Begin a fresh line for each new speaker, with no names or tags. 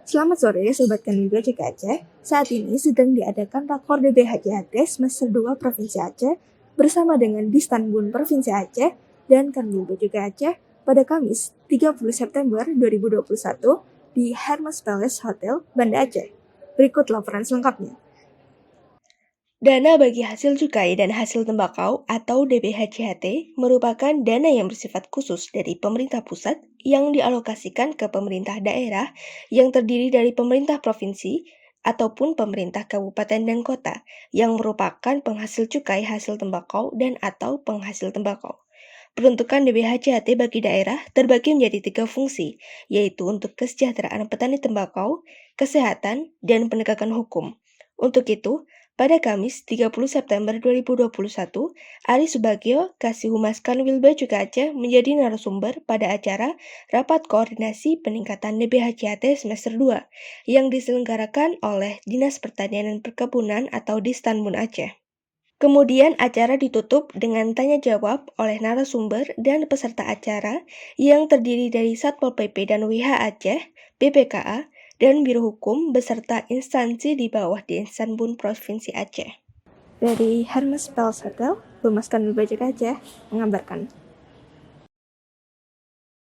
Selamat sore Sobat Kanwil BCK Aceh. Saat ini sedang diadakan Rakor DBHJHT semester 2 Provinsi Aceh bersama dengan Distanbun Provinsi Aceh dan Kanwil BCK Aceh pada Kamis 30 September 2021 di Hermes Palace Hotel, Banda Aceh. Berikut laporan selengkapnya.
Dana bagi hasil cukai dan hasil tembakau atau DBHJHT merupakan dana yang bersifat khusus dari pemerintah pusat yang dialokasikan ke pemerintah daerah yang terdiri dari pemerintah provinsi ataupun pemerintah kabupaten dan kota yang merupakan penghasil cukai hasil tembakau dan atau penghasil tembakau. Peruntukan DBHJHT bagi daerah terbagi menjadi 3 fungsi, yaitu untuk kesejahteraan petani tembakau, kesehatan, dan penegakan hukum. Untuk itu, pada Kamis 30 September 2021, Ari Subagio, Kasih Humas Kanwil BCK Aceh menjadi narasumber pada acara Rapat Koordinasi Peningkatan DBHJHT Semester 2 yang diselenggarakan oleh Dinas Pertanian dan Perkebunan atau Distanbun Aceh. Kemudian acara ditutup dengan tanya jawab oleh narasumber dan peserta acara yang terdiri dari Satpol PP dan WH Aceh, BPKA, dan Biro Hukum beserta instansi di bawah Distanbun Provinsi Aceh.
Dari Hermes Palace Hotel, Humas Kanwil BCK Aceh mengabarkan.